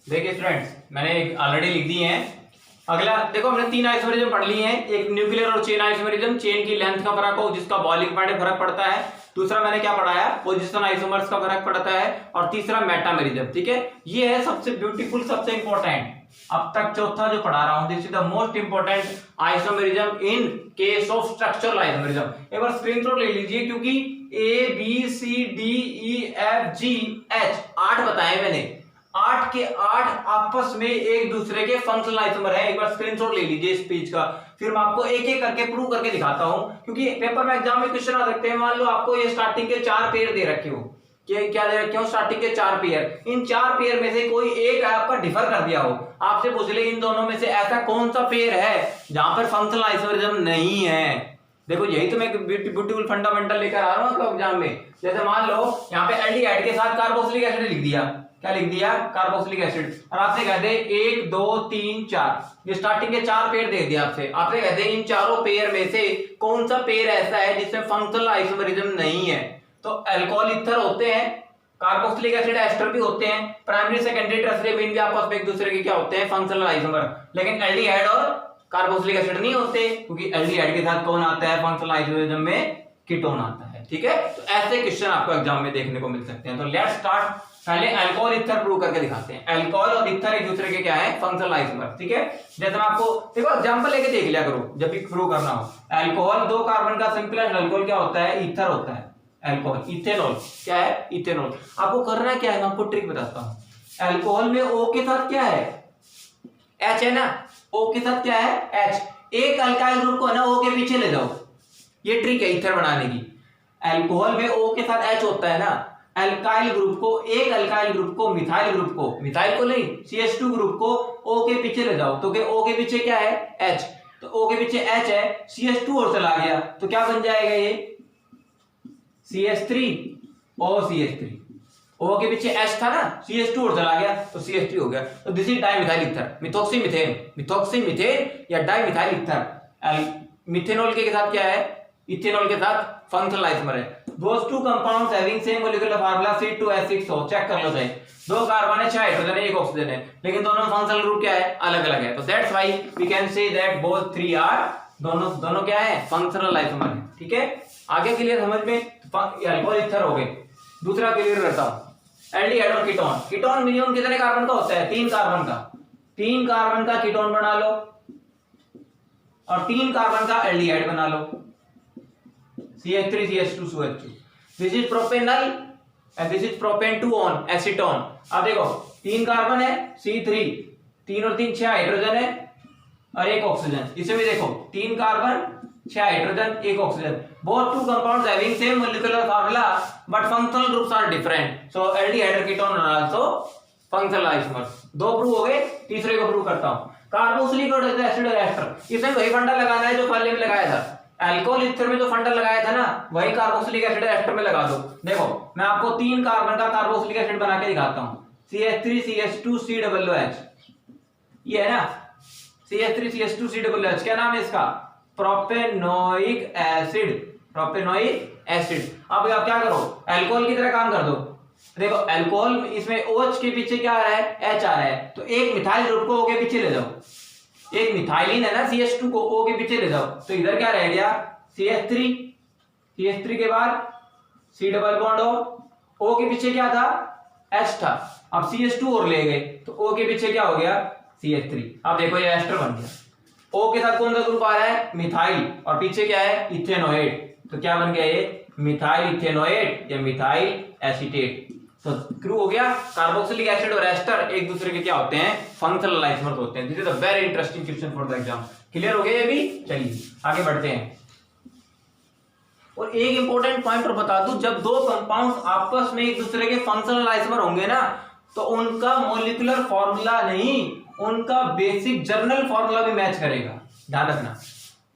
देखिए स्टूडेंट्स, मैंने ऑलरेडी लिख दिए हैं। अगला देखो, हमने 3 आइसोमेरिज्म पढ़ लिए हैं। एक न्यूक्लियर और चेन आइसोमेरिज्म, चेन की लेंथ का फर्क हो जिसका बॉइलिंग पॉइंट फर्क पड़ता है। दूसरा मैंने क्या पढ़ाया, पोजिशन आइसोमर्स का फर्क पड़ता है। और तीसरा मेटामेरिज्म। ठीक है, ये है सबसे ब्यूटीफुल, सबसे इंपॉर्टेंट। अब तक चौथा जो पढ़ा रहा हूं, this is the most important isomerism in case of structural isomerism. एक बार स्क्रीनशॉट ले लीजिए, क्योंकि A B C D E F G H 8 बताए मैंने। 8 के 8 आपस में एक दूसरे के फंक्शनल आइसोमर है। एक बार स्क्रीनशॉट ले लीजिए इस पेज का, फिर मैं आपको एक एक करके प्रूव करके दिखाता हूं। क्योंकि पेपर में एग्जाम में क्वेश्चन आ सकते हैं। मान लो आपको ये स्टार्टिंग के 4 पेयर दे रखे हो, क्या दे रखे हो, स्टार्टिंग के 4 पेयर। इन 4 पेयर में से कोई एक आपका डिफर कर दिया हो, आपसे पूछ ले इन दोनों में से ऐसा कौन सा पेयर है जहां पर फंक्शनल आइसोमरिज्म नहीं है। देखो, यही तो मैं ब्यूटीफुल फंडामेंटल लेकर आ रहा हूं एग्जाम में। जैसे मान लो यहाँ पे एल्डिहाइड के साथ कार्बोक्सिलिक एसिड लिख दिया। क्या लिख दिया? Carboxylic acid. और आपसे कहते 1 2 3 4, ये स्टार्टिंग के 4 पेयर दे दिया आपसे। आपसे कहते इन चारों पेयर में से कौन सा पेयर ऐसा है जिसमें फंक्शनल आइसोमरिज्म नहीं है। तो अल्कोहल ईथर होते हैं, कार्बोक्सिलिक एसिड एस्टर भी होते हैं, प्राइमरी सेकेंडरी टर्शियरी मीन भी आपस में एक दूसरे के क्या होते हैं, फंक्शनल आइसोमर। लेकिन एल्डिहाइड और कार्बोक्सिलिक एसिड नहीं होते, क्योंकि एल्डिहाइड के साथ कौन आता है फंक्शनल आइसोमरिज्म में? कीटोन आता है। ठीक है, तो ऐसे क्वेश्चन आपको एग्जाम में देखने को मिल सकते हैं। तो लेट्स स्टार्ट। पहले अल्कोहल ईथर प्रूव करके दिखाते हैं। अल्कोहल और ईथर एक दूसरे के क्या है? Functional isomer. ठीक है, जैसे मैं आपको देखो एग्जांपल लेके देख लिया करो जब भी प्रूव करना हो। अल्कोहल 2 कार्बन का सिंपल अल्कोहल क्या होता है? ईथर होता है। अल्कोहल इथेनॉल क्या है? इथेनॉल। आपको करना क्या है, मैं आपको ट्रिक बताता हूं। अल्कोहल में O के साथ क्या है? H है ना। O के साथ क्या है? H। एक अल्काइल ग्रुप को ना O के पीछे ले जाओ, ये ट्रिक है ईथर बनाने की। अल्कोहल में O के साथ H होता है ना, अल्काइल ग्रुप को, एक अल्काइल ग्रुप को, मिथाइल ग्रुप को, मिथाइल को नहीं, CH2 ग्रुप को O के पीछे ले जाओ। तो O के पीछे क्या है? H। तो O के पीछे H है, CH2 और चला गया तो क्या बन जाएगा? ये CH3 और CH3। O के पीछे H था ना, CH2 और चला गया तो CH3 हो गया। तो this is dimethyl ether, methoxy methane, methoxy methane या डाइमिथाइल ईथर। मिथेनॉल के साथ क्या है? इथेनॉल के साथ फंक्शनल आइसोमर है। Those two compounds having same molecular formula C2H6O, check कर लो सही। 2 कार्बन है, 6 हाइड्रोजन है, 1 ऑक्सीजन है, लेकिन दोनों फंक्शनल ग्रुप क्या है? अलग अलग है। तो that's why we can say that both 3 are, दोनों क्या है? फंक्शनल आइसोमर है। ठीक है, आगे क्लियर समझ में? अल्कोहल ईथर हो गए। दूसरा क्लियर करता हूं, एल्डिहाइड और कीटोन। कीटोन मिनिमम कितने कार्बन का होता है? 3 कार्बन का। 3 कार्बन का कीटोन बना लो और 3 कार्बन का एल्डिहाइड बना लो, CH3 CH2 CH2। This is propanal and this is propane 2 on acetone. अब देखो 3 कार्बन है, C3, 3 और 3 6 हाइड्रोजन है और 1 ऑक्सीजन। इसे भी देखो 3 carbon 6 hydrogen 1 oxygen. Both two compounds having same molecular formula but functional groups are different, so aldehyde और ketone are also functional isomers. 2 prove हो गए, तीसरे को प्रूव करता हूं। कार्बोक्सिलिक एसिड और एस्टर, इसमें वही फंडा लगाना है जो पहले में लगाया था। अल्कोहल ईथर में जो फंडा लगाया था ना, वही कार्बोक्सिलिक एसिड एस्टर में लगा दो। देखो मैं आपको 3 कार्बन का कार्बोक्सिलिक एसिड बना के दिखाता हूं। CH3 CH2 COOH, ये है ना, CH3 CH2 COOH। क्या नाम है इसका? Propanoic acid, propanoic acid. अब आप क्या करो, अल्कोहल की तरह काम कर दो। देखो अल्कोहल, इसमें OH के पीछे क्या आ रहा है? H आ रहा है, तो एक मिथाइल ग्रुप को O के पीछे ले जाओ। एक मिथाइलिन है ना, CH2 को O के पीछे ले जाओ, तो इधर क्या रह गया? CH3, CH3 के बाद C डबल बॉन्ड O के पीछे क्या था? H था। अब CH2 और ले गए तो O के पीछे क्या हो गया? CH3। अब देखो ये एस्टर बन गया। O के साथ कौन सा ग्रुप आ रहा है? मिथाइल, और पीछे क्या है? इथेनोएट। तो क्या बन गया ये? मिथाइल इथेनोएट या मिथाइल एसीटेट। तो क्रू हो गया। कार्बोक्सिलिक एसिड और एस्टर एक दूसरे के क्या होते हैं? फंक्शनल आइसोमर्स होते हैं। This is a very interesting question for the exam. Clear हो गया ये भी? चलिए आगे बढ़ते हैं। और एक इंपॉर्टेंट पॉइंट और बता दूं, जब 2 कंपाउंड्स आपस में एक दूसरे के फंक्शनल आइसोमर होंगे ना, तो उनका मॉलिक्यूलर फॉर्मूला नहीं, उनका बेसिक जर्नल फॉर्मूला भी मैच करेगा। ध्यान रखना,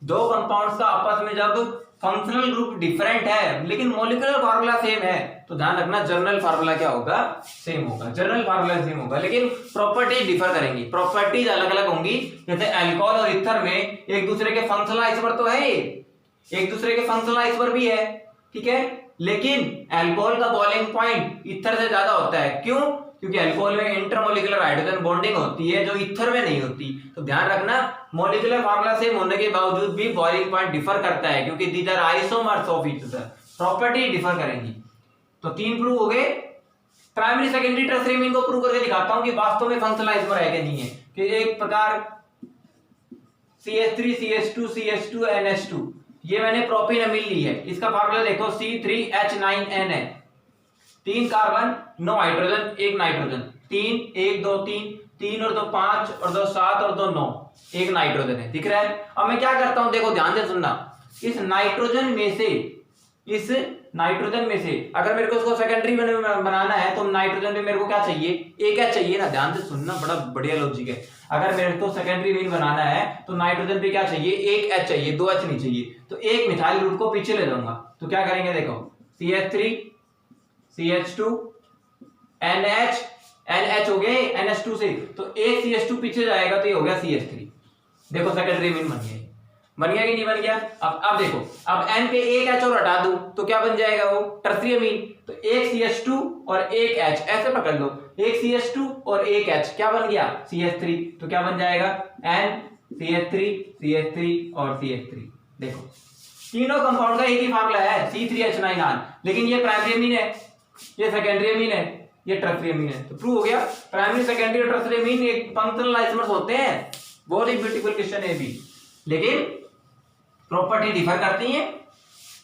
2 कंपाउंड्स का आपस में जब फंक्शनल ग्रुप डिफरेंट है लेकिन मॉलिक्यूलर फार्मूला सेम है, तो ध्यान रखना जर्नल फार्मूला क्या होगा? सेम होगा। जर्नल फार्मूला सेम होगा, लेकिन प्रॉपर्टीज डिफर करेंगी, प्रॉपर्टीज अलग अलग होंगी। जैसे अल्कोहल और ईथर में एक दूसरे के फंक्शनल आइसोमर तो है, एक दूसरे के फंक्शनल आइसोमर भी है, ठीक है, लेकिन अल्कोहल का बॉइलिंग पॉइंट ईथर से ज्यादा होता है। क्यों? क्योंकि अल्कोहल में इंटरमोलिकुलर हाइड्रोजन बॉन्डिंग होती है जो ईथर में नहीं होती। तो ध्यान रखना मॉलिक्यूलर फार्मूला सेम होने के बावजूद भी बॉइलिंग पॉइंट डिफर करता है, क्योंकि these are isomers of each other, property differ करेंगी। तो 3 प्रूव हो गए। प्राइमरी सेकेंडरी टर्सरी मीन को प्रूव करके दिखाता हूं कि वास्तव में फंक्शनल आइसोमर है कि नहीं है। कि एक प्रकार CH3 CH2 CH2 NH2, ये मैंने प्रोपिनअमीन ली है, इसका फार्मूला देखो C3H9N है। 3 कार्बन 9 हाइड्रोजन 1 नाइट्रोजन, 3 1 2 3 और 2 5 और 2 7 और 2 9, 1 नाइट्रोजन है, दिख रहा है। अब मैं क्या करता हूं, देखो ध्यान से सुनना, इस नाइट्रोजन में से अगर मेरे को इसको सेकेंडरी बनाना है तो नाइट्रोजन में मेरे को क्या चाहिए, एक H चाहिए ना। ध्यान से सुनना, बड़ा बढ़िया लॉजिक है। अगर मेरे को सेकेंडरी मीन बनाना है तो नाइट्रोजन पे क्या चाहिए, एक H चाहिए, 2 H नहीं चाहिए। तो एक मिथाइल ग्रुप को पीछे ले जाऊंगा, तो क्या करेंगे, देखो CH3 CH2 NH हो गए NH2 से, तो एक CH2 पीछे जाएगा तो ये हो गया CH3। देखो सेकेंडरी मीन बन गया कि नहीं बन गया। अब देखो, अब N पे एक H और हटा दूं तो क्या बन जाएगा, वो टर्सरी अमीन। तो एक CH2 और एक H ऐसे पकड़ लो, एक CH2 और एक H क्या बन गया, CH3। तो क्या बन जाएगा, N CH3 और CH3। देखो तीनों कंपाउंड का एक ही फार्मूला है C3H9R, लेकिन ये प्राइमरी अमीन है, ये सेकेंडरी अमीन है, ये टर्सरी अमीन है। तो प्रूव हो गया प्राइमरी सेकेंडरी और टर्सरी अमीन एक फंक्शनल आइसोमर्स होते हैं। बहुत ही ब्यूटीफुल क्वेश्चन है भी, लेकिन प्रॉपर्टी डिफर करती है।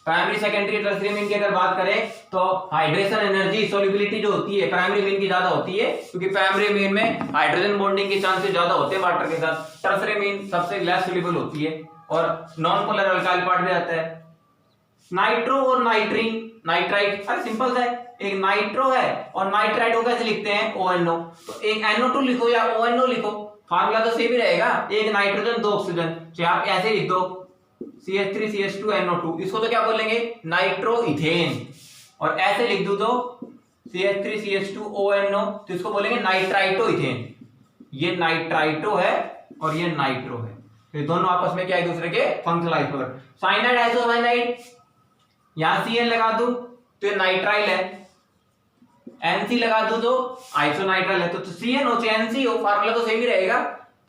प्राइमरी सेकेंडरी टर्सरी मीन की अगर बात करें तो हाइड्रेशन एनर्जी सोल्युबिलिटी जो होती है प्राइमरी मीन की ज्यादा होती है, क्योंकि प्राइमरी मीन में हाइड्रोजन बॉन्डिंग के चांसेस ज्यादा होते हैं वाटर के साथ। टर्सरी मीन सबसे लेस सोल्युबल होती है और नॉन पोलर अल्काइल पार्ट भी आता है। नाइट्रो और नाइट्रीन नाइट्राइट, अरे सिंपल है, एक नाइट्रो है और नाइट्राइट को कैसे लिखते हैं, ONO। तो एक NO2 लिखो या ONO लिखो, फार्मूला तो सेम ही रहेगा, एक नाइट्रोजन 2 ऑक्सीजन। चाहे आप ऐसे लिख दो CH3 CH2 NO2, इसको तो क्या बोलेंगे, नाइट्रो इथेन। और ऐसे लिख दो तो CH3 CH2 ONO, तो इसको बोलेंगे नाइट्राइटो इथेन। ये नाइट्राइटो है और ये नाइट्रो है, तो ये दोनों आपस में क्या एक दूसरे के फंक्शनल आइसोमर। साइनाइड आइसोसाइनाइड, यहां CN लगा दूं तो ये नाइट्राइल है, NC लगा दूं तो आइसोनाइट्राइल है। तो CN हो चाहे NC हो, फार्मूला तो सेम ही रहेगा,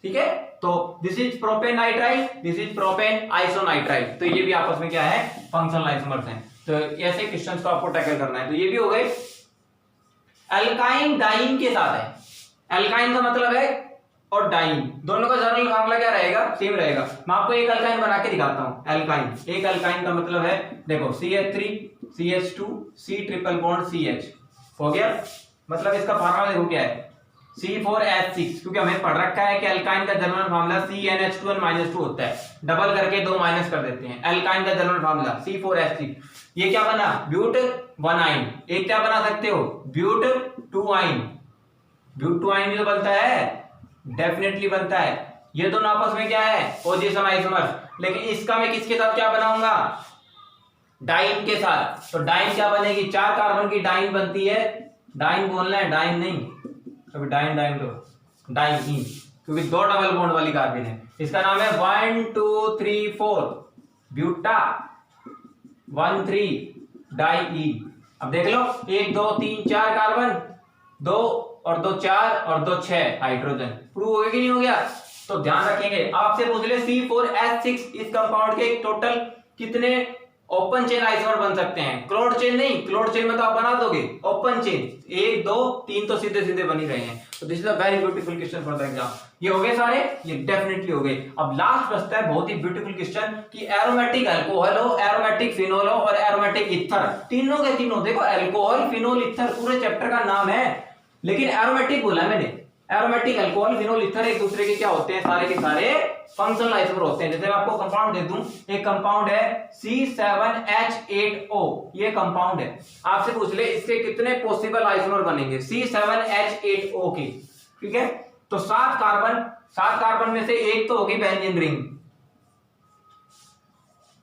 ठीक है। तो this is propane nitrile, this is propane isonitrile, तो ये भी आपस में क्या है, फंक्शनल आइसोमर्स हैं। तो ऐसे क्वेश्चंस को आपको टैकल करना है। तो ये भी हो गए। अल्काइन डाइन के साथ है, अल्काइन का मतलब है और डाइन, दोनों का जनरल फार्मूला क्या रहेगा, सेम रहेगा। मैं आपको एक अल्काइन बना के दिखाता हूं। अल्काइन, एक अल्काइन का मतलब है, देखो CH3 CH2 C triple bond CH हो गया। मतलब इसका फार्मूला देखो क्या है, C4H6, क्योंकि हमें पढ़ रखा है कि अल्काइन का जनरल फार्मूला CnH2n-2 होता है, डबल करके 2 माइनस कर देते हैं। अल्काइन का जनरल फार्मूला C4H6, ये क्या बना, ब्यूट 1 आइन। एक क्या बना सकते हो, ब्यूट 2 आइन। ब्यूट 2 आइन भी तो बनता है, डेफिनेटली बनता है। ये दोनों आपस में क्या है, पोजीशन आइसोमर्स। लेकिन इसका मैं किसके साथ क्या बनाऊंगा, डाइन के साथ। तो डाइन क्या बनेगी, 4 कार्बन की डाइन बनती है, डाइन बोलना है, डाइन नहीं, कभी डाइन डाइन दो, डाइन, क्योंकि 2 डबल बॉन्ड वाली कार्बन है। इसका नाम है 1 2 3 4 ब्यूटा 1 3 डाई। अब देख लो 1 2 3 4 कार्बन, 2 और 2 4 और 2 6 हाइड्रोजन। प्रूव हो गया कि नहीं हो गया। तो ध्यान रखेंगे, आपसे पूछ ले C4H6 इस कंपाउंड के टोटल कितने ओपन चेन आइसोमर बन सकते हैं, क्लोड चेन नहीं, क्लोड चेन में तो आप बना दोगे, ओपन चेन 1 2 3 तो सीधे सीधे बन ही रहे हैं। तो this is a very beautiful question for the exam. ये हो गए सारे, ये डेफिनेटली हो गए। अब लास्ट बचता है बहुत ही ब्यूटीफुल क्वेश्चन कि एरोमेटिक अल्कोहल हो, एरोमेटिक फिनोल हो और एरोमेटिक ईथर, तीनों के तीनों देखो, अल्कोहल फिनोल ईथर पूरे चैप्टर का नाम है, लेकिन एरोमेटिक बोला मैंने। एरोमेटिक अल्कोहल फिनोल ईथर एक दूसरे के क्या होते हैं, सारे के सारे फंक्शनल आइसोमर होते हैं। जैसे मैं आपको कंपाउंड दे दूं, एक कंपाउंड है C7H8O, ये कंपाउंड है। आपसे पूछ ले इसके कितने पॉसिबल आइसोमर बनेंगे C7H8O के, ठीक है। तो 7 कार्बन में से एक तो होगी बेंजीन रिंग,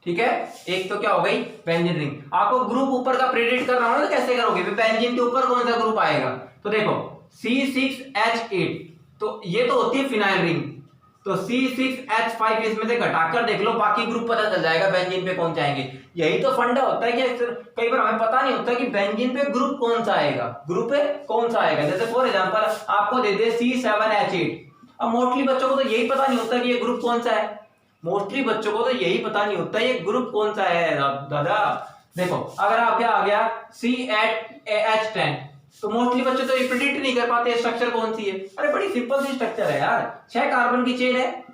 ठीक है, एक तो क्या हो गई, बेंजीन रिंग। आपको ग्रुप ऊपर का प्रेडिक्ट कर रहा हूं ना, कैसे करोगे, बेंजीन के ऊपर कौन सा ग्रुप आएगा। तो देखो C6H8, तो ये तो होती है फिनाइल रिंग, तो C6H5 इसमें से घटाकर देख लो, बाकी ग्रुप पता चल जाएगा बेंजीन पे कौन सा आएंगे। यही तो फंडा होता है कि कई बार हमें पता नहीं होता कि बेंजीन पे ग्रुप कौन सा आएगा, ग्रुप पे कौन सा आएगा। जैसे फॉर एग्जांपल आपको दे दे C7H8, अब मोस्टली बच्चों को तो यही पता नहीं होता कि ये ग्रुप कौन सा है, मोस्टली बच्चों को तो यही पता नहीं होता ये ग्रुप कौन सा है दादा। देखो अगर आपके आ गया C8H10, तो मोस्टली बच्चे तो ये प्रेडिक्ट नहीं कर पाते स्ट्रक्चर कौन सी है। अरे बड़ी सिंपल सी स्ट्रक्चर है यार, 6 कार्बन की चेन है,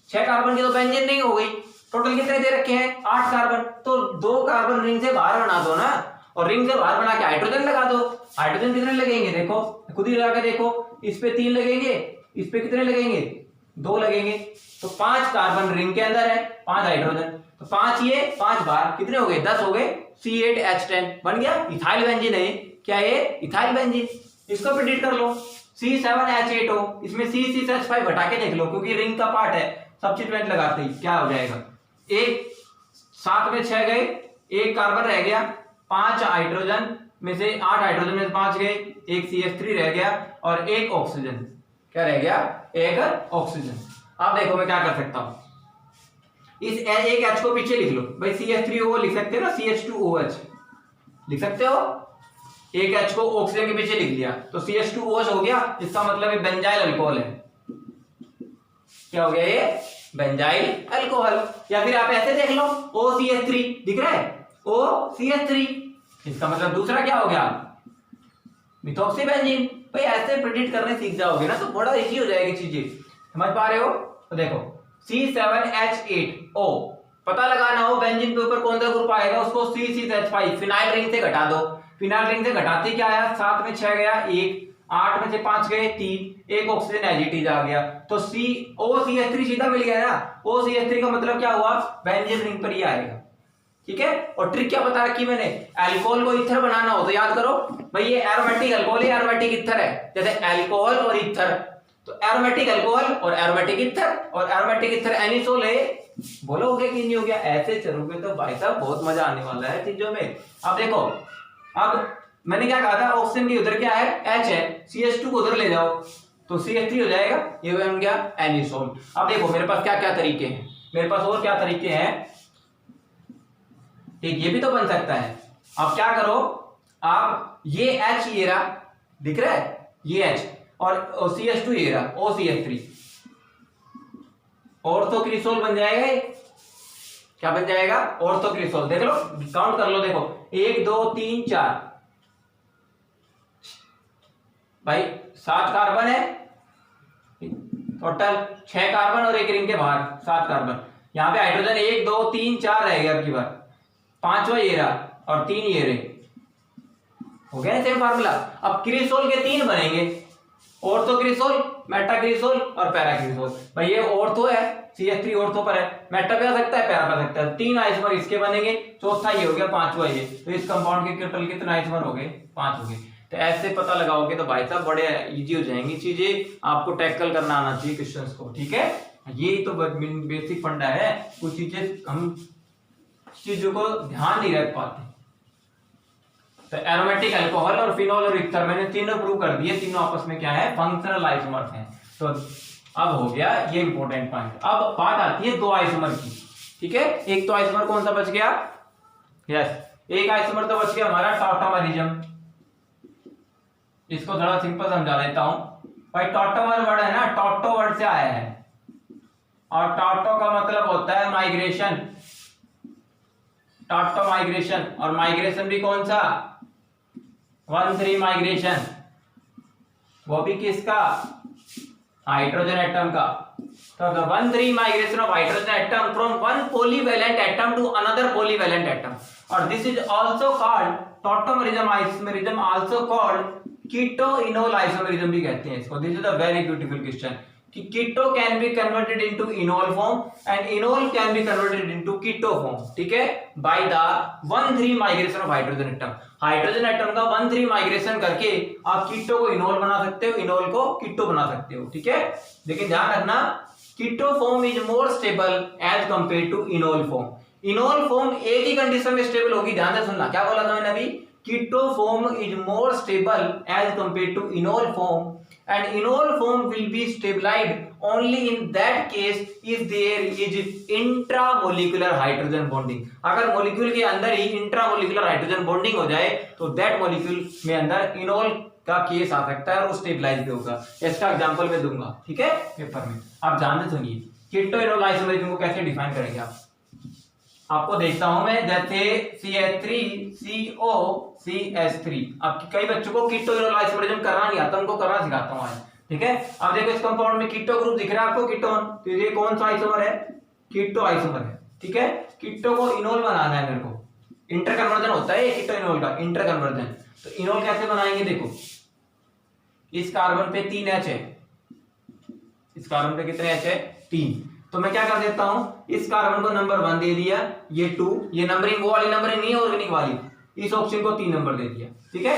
6 कार्बन की तो बेंजीन नहीं हो गई। टोटल कितने दे रखे हैं 8 कार्बन, तो 2 कार्बन रिंग से बाहर बना दो ना, और रिंग से बाहर बना के हाइड्रोजन लगा दो। हाइड्रोजन कितने लगेंगे देखो, खुद ही लगा के देखो, इस पे 3 लगेंगे, इस पे कितने लगेंगे 2 लगेंगे, तो 5 कार्बन रिंग के अंदर है, 5 हाइड्रोजन, तो 5 ये 5 बाहर, कितने हो गए 10 हो गए। C8H10 बन गया इथाइल बेंजीन है, क्या ये इथाइल बेंजीन। इसको प्रेडिक्ट कर लो। C7H8 हो, इसमें C6H5 हटा के देख लो, क्योंकि रिंग का पार्ट है, सब्स्टिट्यूएंट लगाते ही क्या हो जाएगा, एक 7 में 6 गए, एक कार्बन रह गया, 5 हाइड्रोजन में से 8 हाइड्रोजन में से 5 गए, एक CH3 रह गया और एक ऑक्सीजन, क्या रह गया एक ऑक्सीजन। अब देखो मैं क्या कर सकता हूं, इस एक H को पीछे लिख लो भाई, CH3O लिख सकते हो ना, CH2OH लिख सकते हो, एक H को ऑक्सीजन के पीछे लिख लिया तो CH2OH हो गया, इसका मतलब ये बेंजाइल अल्कोहल है। क्या हो गया ये बेंजाइल अल्कोहल। या फिर आप ऐसे देख लो OCH3 दिख रहा है, OCH3, इसका मतलब दूसरा क्या हो गया मिथॉक्सी बेंजीन। भाई ऐसे प्रेडिक्ट करने सीख जाओगे ना तो बड़ा इजी हो जाएगी चीजें, समझ पा रहे हो। तो देखो C7H8O पता लगाना हो बेंजीन के ऊपर कौन सा ग्रुप आएगा, उसको C6H5 फिनाइल रिंग से घटा दो। फिनाइल रिंग से घटाते क्या आया, 7 में 6 गया 1, 8 में से 5 गए 3, एक ऑक्सीजन एज इट इज आ गया, तो OCH3 सीधा मिल गया ना। OCH3 का मतलब क्या हुआ बेंजीन रिंग पर ही आएगा, ठीक है। और ट्रिक क्या बता रखी मैंने, अल्कोहल को ईथर बनाना हो तो याद करो भाई ये एरोमेटिक अल्कोहल है, एरोमेटिक ईथर है। जैसे अल्कोहल और ईथर, तो एरोमेटिक अल्कोहल और एरोमेटिक ईथर, और एरोमेटिक ईथर एनिसोल है। बोलोगे कि नहीं हो गया, ऐसे चलोगे तो भाई साहब बहुत मजा आने वाला है चीजों में। अब देखो, अब मैंने क्या कहा था, ऑक्सीजन की उधर क्या है H है, CH2 को उधर ले जाओ तो CH3 हो जाएगा, ये बन गया एनिसोल। अब देखो मेरे पास क्या क्या तरीके हैं, मेरे पास और क्या तरीके हैं, एक ये भी तो बन सकता है। अब क्या करो, आप ये H ये रहा, दिख रहा है ये H, और CH2 ये रहा OCH3, ऑर्थोक्रिसोल बन जाएगा। क्या बन जाएगा ऑर्थोक्रिसोल। देख लो काउंट कर लो, देखो 1 2 3 4, भाई 7 कार्बन है टोटल, 6 कार्बन और एक रिंग के बाहर 7 कार्बन। यहां पे हाइड्रोजन 1 2 3 4 रह गया, अब की बार 5वां ये रहा और 3 ये रहे, हो गया सेम फार्मूला। अब क्रिसोल के 3 बनेंगे, ऑर्थोक्रिसोल, मेटाक्रिसोल और पैराक्रिसोल। भाई ये ऑर्थो है, CH3 ऑर्थो पर है, मेटा पे आ सकता है, पैरा पे आ सकता है। 3 आइसोमर इसके बनेंगे, चौथा ये हो गया, 5वां ये, तो इस कंपाउंड के टोटल कितने आइसोमर हो गए 5 हो गए। तो ऐसे पता लगाओगे तो भाई साहब बड़े इजी हो जाएंगी चीजें, आपको टैकल करना आना चाहिए क्वेश्चंस को, ठीक है। ये तो बेसिक फंडा है, कुछ चीजें हम चीजों को ध्यान नहीं रख पाते। तो एरोमेटिक अल्कोहल और फिनोल और ईथर मैंने तीनों प्रूव कर दिए, तीनों आपस में क्या है फंक्शनल आइसोमर्स हैं। तो अब हो गया ये इंपॉर्टेंट पॉइंट। अब बात आती है 2 आइसोमर की, ठीक है। एक तो आइसोमर कौन सा बच गया, यस एक आइसोमर तो बच गया हमारा टॉटोमरिज्म। इसको थोड़ा सिंपल समझा देता हूं भाई। टॉटोमर वर्ड है ना, टॉटो वर्ड से आया है, और टॉटो का मतलब होता है माइग्रेशन, टॉटो माइग्रेशन। और माइग्रेशन भी कौन सा 1,3 माइग्रेशन, वो भी किसका हाइड्रोजन एटम का। तो the 1,3 migration of hydrogen atom from one polyvalent atom to another polyvalent atom, or this is also called tautomerism, isomerism also called keto-enol isomerism भी कहते हैं इसको। This is a very beautiful question कि keto can be converted into enol form and enol can be converted into keto form, ठीक है, by the 1,3 migration of hydrogen atom। Hydrogen atom का 1,3 migration करके आप कीटो को इनोल बना सकते हो, इनोल को कीटो बना सकते हो, ठीक है। लेकिन ध्यान रखना keto form is more stable as compare to enol form. Enol form एक ही कंडीशन में स्टेबल होगी, ध्यान से सुनना क्या बोला था मैंने अभी, keto form is more stable as compare to enol form, and enol form will be stabilized only in that case is there is intramolecular hydrogen bonding. अगर मॉलिक्यूल के अंदर ही इंट्रामोलिकुलर हाइड्रोजन बॉन्डिंग हो जाए तो दैट मॉलिक्यूल में अंदर enol का case आ सकता है और वो स्टेबलाइज भी होगा। इसका एग्जांपल मैं दूंगा, ठीक है, पेपर में। आप जानते सुनिए कीटो इनोल आइसोमरिज्म को कैसे डिफाइन करेंगे आप। आपको देखता हूं मैं, जैसे CH3COCH3। अब कई बच्चों को कीटो इनोल आइसोमरिज्म करना नहीं आता, उनको करना सिखाता हूं आज, ठीक है। अब देखो इस कंपाउंड में कीटो ग्रुप दिख रहा है आपको, कीटोन। तो ये कौन सा आइसोमर है? कीटो आइसोमर है, ठीक है। कीटो को इनोल बनाना है मेरे को, इंटर कन्वर्जन होता है कीटो इनोल का, इंटर कन्वर्जन। तो इनोल कैसे बनाएंगे? देखो इस कार्बन पे 3 H है, इस कार्बन पे कितने H है? 3। तो मैं क्या कर देता हूं, इस कार्बन को नंबर 1 दे दिया, ये 2, ये नंबरिंग वो वाली नंबरिंग नहीं है ऑर्गेनिक वाली, इस ऑप्शन को 3 नंबर दे दिया, ठीक है।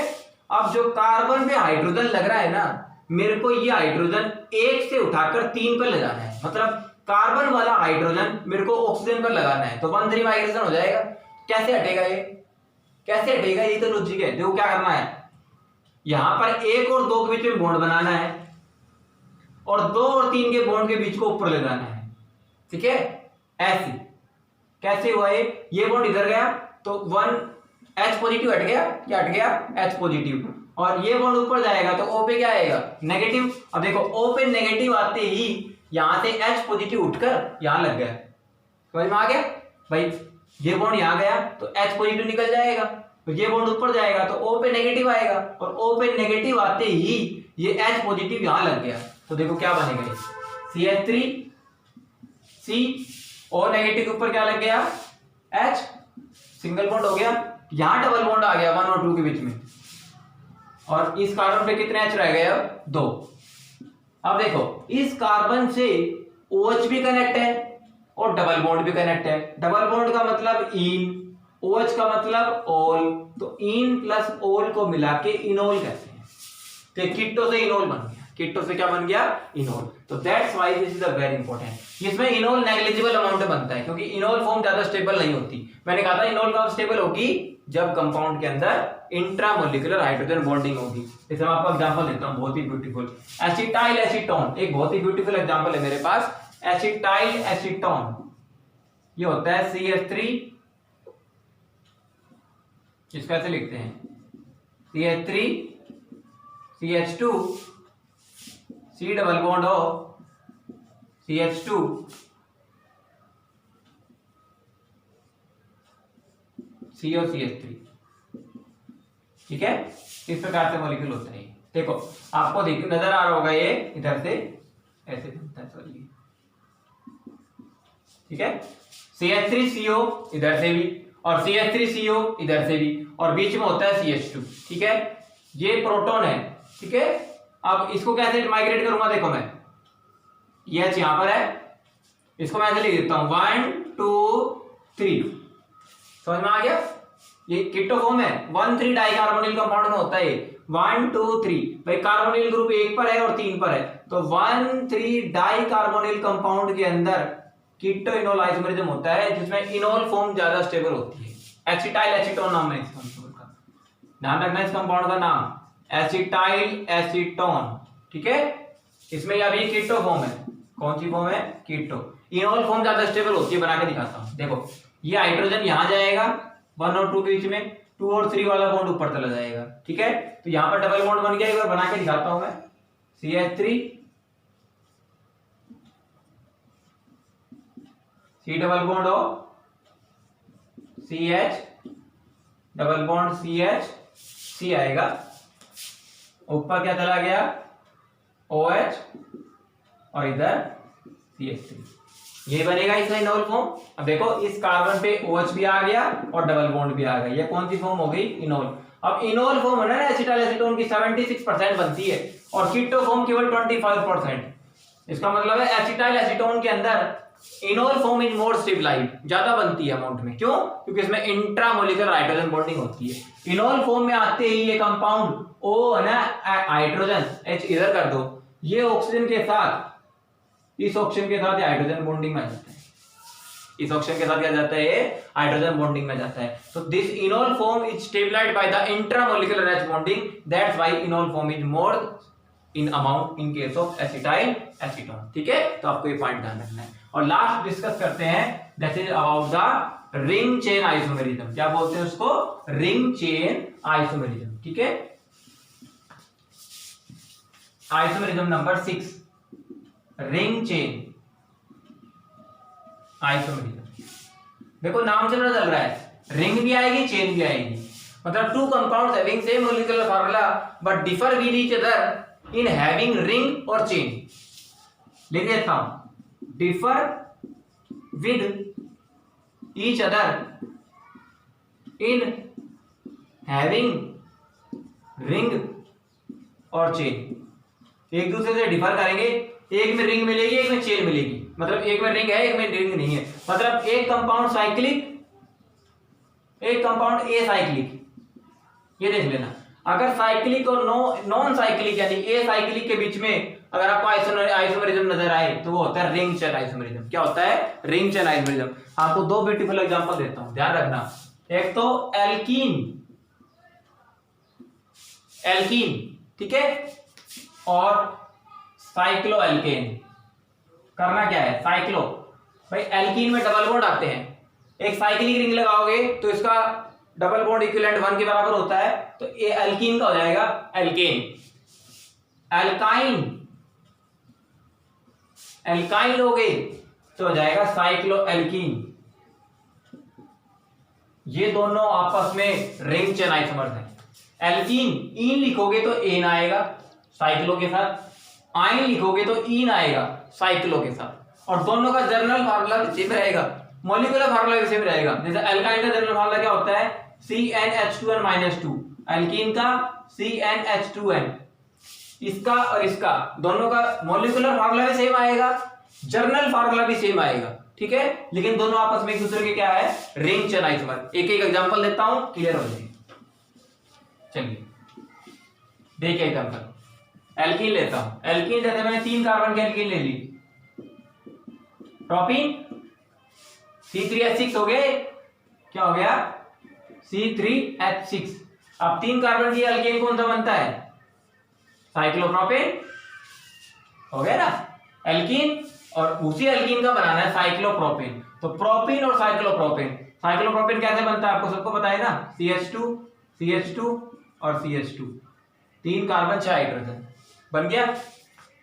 अब जो कार्बन पे हाइड्रोजन लग रहा है ना, मेरे को ये हाइड्रोजन 1 से उठाकर 3 पर ले जाना है। मतलब कार्बन वाला हाइड्रोजन मेरे को ऑक्सीजन पर लगाना है, तो 1,3 माइग्रेशन हो जाएगा। कैसे हटेगा ये? कैसे हटेगा? ये तो लॉजिक है। देखो क्या करना है, यहां पर 1 और 2 के बीच में बॉन्ड बनाना है और 2 और 3 के बॉन्ड के बीच को ऊपर ले जाना है, ठीक है। ऐसे कैसे हुआ ये बॉन्ड इधर गया तो 1 H पॉजिटिव हट गया, क्या हट गया? H positive. और ये बॉन्ड ऊपर जाएगा तो O पे क्या आएगा? नेगेटिव। अब देखो O पे नेगेटिव आते ही यहां से H पॉजिटिव उठकर यहां लग गया, समझ में आ गया भाई। ये बॉन्ड यहां गया तो H पॉजिटिव निकल जाएगा, तो ये बॉन्ड ऊपर जाएगा तो O पे नेगेटिव आएगा, और O पे नेगेटिव आते ही ये H पॉजिटिव यहां लग गया। तो देखो क्या बनेगा, CH3 C, O नेगेटिव के ऊपर क्या लग गया? H, सिंगल बॉन्ड हो गया। यहां डबल बॉन्ड आ गया 1 और 2 के बीच में, और इस कार्बन पे कितने H रह गए? 2। अब देखो इस कार्बन से OH भी कनेक्ट है और डबल बॉन्ड भी कनेक्ट है। डबल बॉन्ड का मतलब इन, OH का मतलब ओल, तो इन प्लस ओल को मिला के इनोल कहते हैं। तो कीटो से इनोल बन गया, कीटो से क्या बन गया? इनोल। तो that's why this is a very important. इसमें इनोल नेग्लिजिबल अमाउंट में बनता है क्योंकि इनोल फॉर्म ज्यादा स्टेबल नहीं होती। मैंने कहा था इनोल कब स्टेबल होगी? जब कंपाउंड के अंदर इंट्रामोलिकुलर हाइड्रोजन बॉन्डिंग होगी। जैसे मैं आपको एग्जांपल देता हूं, बहुत ही ब्यूटीफुल, एसिटाइल एसीटोन, एक बहुत ही ब्यूटीफुल एग्जांपल है मेरे पास। एसिटाइल एसीटोन ये होता है CH3, इसको ऐसे लिखते हैं CH3 CH2 C double bond O CH2 CO CH3, ठीक है। इस प्रकार से मॉलिक्यूल होता है। देखो आपको नजर आ रहा होगा, ये इधर से ऐसे बनता है, सॉरी, ठीक है। CH3CO इधर से भी और CH3CO इधर से भी, और बीच में होता है CH2, ठीक है। ये प्रोटॉन है, ठीक है। अब इसको कैसे माइग्रेट करूंगा? देखो मैं, ये H यहां पर है, इसको मैं ऐसे लिख देता हूं 1 2 3, समझ में आ गया? ये कीटो फॉर्म है, 1,3 डाइकार्बोनिल कंपाउंड में होता है 1 2 3। भाई कार्बोनिल ग्रुप 1 पर है और 3 पर है, तो 1,3 डाइकार्बोनिल कंपाउंड के अंदर कीटो इनोल आइसोमरिज्म होता है जिसमें इनोल फॉर्म ज्यादा स्टेबल होती है। एसिटाइल एसीटोन नाम है इस कंपाउंड का, ध्यान रखना इस कंपाउंड का नाम एसिटाइल एसीटोन, ठीक है। इसमें यह भी कीटो फॉर्म है। कौन सी फॉर्म है? कीटो। इनोल फॉर्म ज्यादा स्टेबल होती है, बना के दिखाता हूं। देखो ये हाइड्रोजन यहां जाएगा 1 और 2 के बीच में, 2 और 3 वाला बॉन्ड ऊपर चला जाएगा, ठीक है। तो यहां पर डबल बॉन्ड बन गया, एक बार बना के दिखाता हूं मैं। CH3 C double bond O CH double bond CH C आएगा, ऊपर क्या चला गया? OH और इधर CH3, ये बनेगा इसका इनोल फॉर्म। अब देखो इस कार्बन पे OH भी आ गया और डबल बॉन्ड भी आ गया, ये कौन सी फॉर्म हो गई? इनोल। अब इनोल फॉर्म है ना एसिटाइल एसीटोन की 76% बनती है और कीटो फॉर्म केवल 25%। इसका मतलब है एसिटाइल एसीटोन के अंदर enol form is more stabilize, ज्यादा बनती है अमाउंट में। क्यों? क्योंकि इसमें इंट्रामोलिकुलर हाइड्रोजन बॉन्डिंग होती है। इनोल फॉर्म में आते ही ये कंपाउंड O है ना, हाइड्रोजन H इधर कर दो, ये ऑक्सीजन के साथ, इस ऑक्सीजन के साथ हाइड्रोजन बॉन्डिंग में जाता है, इस ऑक्सीजन के साथ क्या जाता है? हाइड्रोजन बॉन्डिंग में जाता है। तो this enol form is stabilized by the intramolecular H bonding, that's why enol form is more in amount in case of acetyl acetone. ठीक है, तो आपको ये पॉइंट ध्यान रखना है। और लास्ट डिस्कस करते हैं that is about the ring chain isomerism. क्या बोलते हैं उसको? Ring chain isomerism. ठीक है, isomerism number 6, ring chain isomerism. देखो नाम से पता चल रहा है रिंग भी आएगी चेन भी आएगी, मतलब to compounds having same molecular formula but differ with each other in having ring और चेन। लिख देता हूं, differ with each other in having ring और चेन। एक दूसरे से डिफर करेंगे, एक में रिंग मिलेगी एक में चेन मिलेगी, मतलब एक में रिंग है एक में रिंग नहीं है, मतलब एक कंपाउंड साइक्लिक एक कंपाउंड ए साइक्लिक। ये देख लेना, अगर साइक्लिक और नॉन साइक्लिक यानी ए साइक्लिक के बीच में अगर आपको आइसोमेरिज्म नजर आए तो वो होता है रिंग चेन आइसोमेरिज्म। क्या होता है? Ring chain isomerism. आपको दो ब्यूटीफुल एग्जांपल देता हूं, ध्यान रखना। एक तो एल्कीन, ठीक है, और साइक्लो एल्केन। करना क्या है? साइक्लो, भाई एल्कीन में डबल बॉन्ड आते हैं, एक साइक्लिक रिंग लगाओगे तो इसका डबल बॉन्ड इक्विवेलेंट 1 के बराबर होता है, तो ये एल्कीन का हो जाएगा एल्केन। एल्काइन लोगे तो हो जाएगा साइक्लो एल्कीन। ये दोनों आपस में रिंग चेन आइसोमर्स हैं। एल्कीन इन लिखोगे तो एन आएगा साइक्लो के साथ, आइन लिखोगे तो इन आएगा साइक्लो के साथ, और दोनों का जनरल फार्मूला भी सेम रहेगा, मॉलिक्यूलर फार्मूला भी सेम रहेगा। जैसे एल्काइन का जनरल फार्मूला क्या होता है? CnH2n-2, एल्कीन का CnH2n। इसका और इसका दोनों का मॉलिक्यूलर फार्मूला भी सेम आएगा, जनरल फार्मूला भी सेम आएगा। ठीक है, लेकिन दोनों आपस में एक दूसरे के क्या है? Ring chain isomer. एक एक एग्जांपल देता हूं, क्लियर हो जाएगी। चलिए देखिए एग्जांपल। एल्कीन लेता हूं, एल्कीन जैसे मैंने 3 कार्बन की एल्कीन ले ली, प्रोपीन C3H6 हो गए, क्या हो गया? C3H6। अब 3 कार्बन की एल्केन कौन सा बनता है? साइक्लोप्रोपेन हो गया ना एल्कीन, और उसी एल्कीन का बनाना है साइक्लोप्रोपेन। तो प्रोपीन और साइक्लोप्रोपेन, साइक्लोप्रोपेन कैसे बनता है आपको सबको पता है ना? CH2 और CH2, 3 कार्बन 6 हाइड्रोजन बन गया।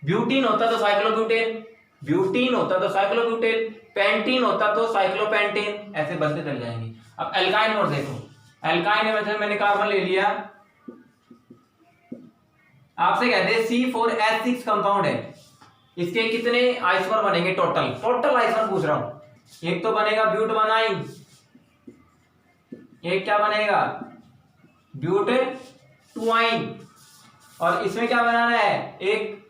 ब्यूटीन होता तो साइक्लोब्यूटेन, ब्यूटीन होता तो साइक्लोब्यूटेन, पेंटीन होता तो साइक्लोपेंटेन, ऐसे बनते चल जाएंगे। अब एल्काइन और देखो, एल्काइन में मैंने कार्बन ले लिया, आपसे कहते हैं C4H6 कंपाउंड है, इसके कितने आइसोमर बनेंगे? टोटल आइसोमर पूछ रहा हूं। एक तो बनेगा ब्यूट 1, एक क्या बनेगा? ब्यूट 2, और इसमें क्या बनाना है? एक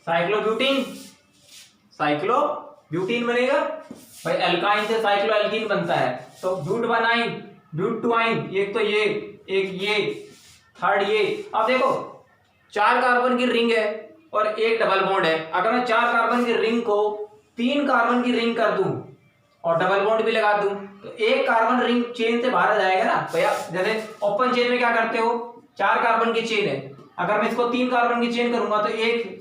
साइक्लोब्यूटीन बनेगा। भाई एल्काइन से साइक्लो एल्कीन बनता है, तो ब्यूट 1, ब्यूट 2, एक तो ये, एक ये, थर्ड ये। अब देखो 4 कार्बन की रिंग है और एक डबल बॉन्ड है। अगर मैं 4 कार्बन की रिंग को 3 कार्बन की रिंग कर दूं और डबल बॉन्ड भी लगा दूं तो एक कार्बन रिंग चेन से बाहर आ जाएगा ना भैया। जैसे ओपन चेन में क्या करते हो? 4 कार्बन की चेन है, अगर मैं इसको 3 कार्बन की चेन करूंगा तो एक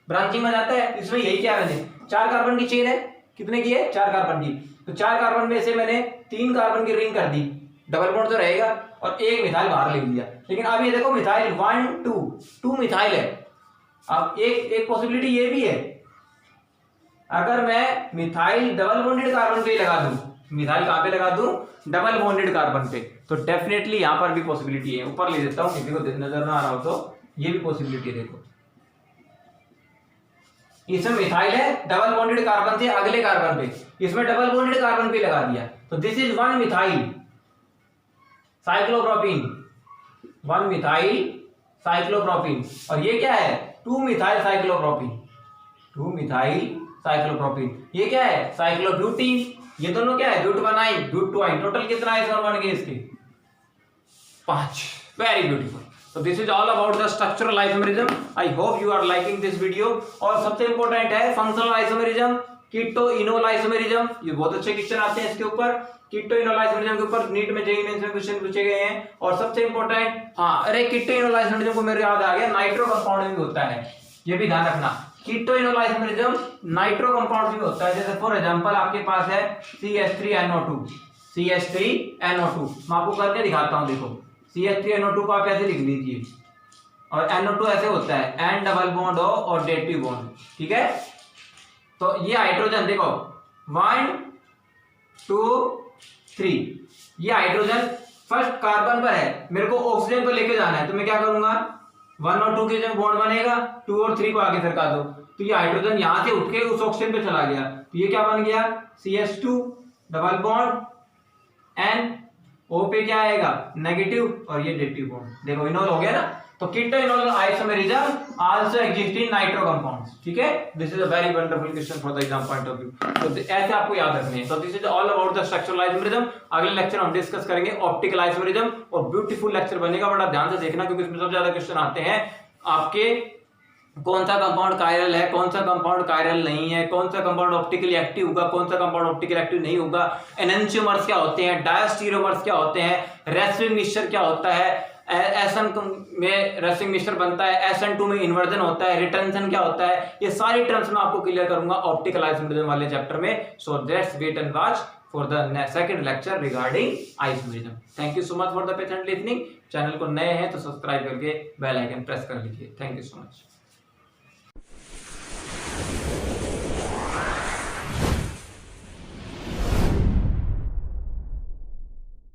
ब्रांचिंग में जाता है। इसमें यही क्या मैंने 4 कार्बन की चेन है, कितने की है? 4 कार्बन की। तो 4 कार्बन में से मैंने 3 कार्बन की रिंग कर दी, डबल बॉन्ड तो रहेगा, और एक मिथाइल बाहर ले लिया। लेकिन अब ये देखो मिथाइल 1 2 मिथाइल है। अब एक पॉसिबिलिटी ये भी है, अगर मैं मिथाइल डबल बॉन्डेड कार्बन पे लगा दूं, मिथाइल कहां पे लगा दूं? डबल बॉन्डेड कार्बन पे, तो डेफिनेटली यहां पर भी पॉसिबिलिटी है। ऊपर ले देता हूं किसी को नजर ना आ रहा हो तो, ये भी पॉसिबिलिटी देखो, इसमें मिथाइल है डबल बॉन्डेड कार्बन से अगले कार्बन पे, इसमें डबल बॉन्डेड कार्बन पे लगा दिया, तो this is 1 methyl cyclopropene, 1 methyl cyclopropene. और ये क्या है? 2 मिथाइल साइक्लोप्रोपीन, 2 मिथाइल साइक्लोप्रोपीन। ये क्या है? साइक्लोब्यूटीन। ये दोनों क्या है? ब्यूट 1, ब्यूट 2। टोटल कितना आइसोमर बन गए इसके? 5। Very beautiful. So this is all about the structural isomerism. I hope you are liking this video. और सबसे इंपॉर्टेंट है functional isomerism, keto enol isomerism. ये बहुत अच्छे क्वेश्चन आते हैं इसके ऊपर। कीटो इनोल आइसोमरिज्म के ऊपर नीट में जेईई मेंस में क्वेश्चन पूछे गए हैं। और सबसे इंपॉर्टेंट, हाँ अरे कीटो इनोल आइसोमरिज्म को मेरे याद आ गया, नाइट्रो कंपाउंड में भी होता है, ये भी ध्यान रखना। Keto enol isomerism nitro compound में होता है। जैसे फॉर एग्जांपल आपके पास है CH3NO2, CH3NO2 मैं आपको करके दिखाता हूं, देखो CH3NO2 को आप ऐसे लिख लीजिए और NO2 ऐसे होता है N डबल बॉन्ड O और डेटिव बॉन्ड, ठीक है। तो ये हाइड्रोजन देखो 1 2 3, ये हाइड्रोजन फर्स्ट कार्बन पर है, मेरे को ऑक्सीजन को लेके जाना है, तो मैं क्या करूंगा 1 और 2 के जब बॉन्ड बनेगा 2 और 3 को आगे सरका दो, तो ये हाइड्रोजन यहां से उठ के उस ऑक्सीजन पे चला गया, तो ये क्या बन गया CH2 double bond N, O पे क्या आएगा नेगेटिव और ये डेटिव बॉन्ड, देखो इनोल हो गया ना। तो keto enol isomerism also exist in nitro compounds, ठीक है। This is a very wonderful question for the exam point of view, तो ऐसे आपको याद रखने हैं। तो this is all about the structural isomerism. अगले लेक्चर हम डिस्कस करेंगे ऑप्टिकल आइसोमेरिज्म, और ब्यूटीफुल लेक्चर बनेगा, बड़ा ध्यान से देखना क्योंकि इसमें सबसे ज्यादा क्वेश्चन आते हैं आपके कौन सा कंपाउंड कायरल है, कौन सा कंपाउंड कायरल नहीं है, कौन सा कंपाउंड ऑप्टिकली एक्टिव होगा, कौन सा कंपाउंड ऑप्टिकली एक्टिव नहीं होगा, एनेंटियोमर्स क्या होते हैं, डायस्टीरियोमर्स क्या होते हैं, रेसिंग मिक्सचर क्या होता है, एसन में रेसिंग मिक्सचर बनता है, SN2 में इन्वर्जन होता है, रिटेंशन क्या होता है, ये सारी टर्म्स मैं आपको क्लियर करूंगा ऑप्टिकल आइसोमेरिज्म वाले चैप्टर में। So let's wait and watch for the second lecture regarding isomerism. Thank you so much for the patient listening. Channel को नए हैं तो सब्सक्राइब करके बेल आइकन प्रेस कर लीजिए। Thank you so much.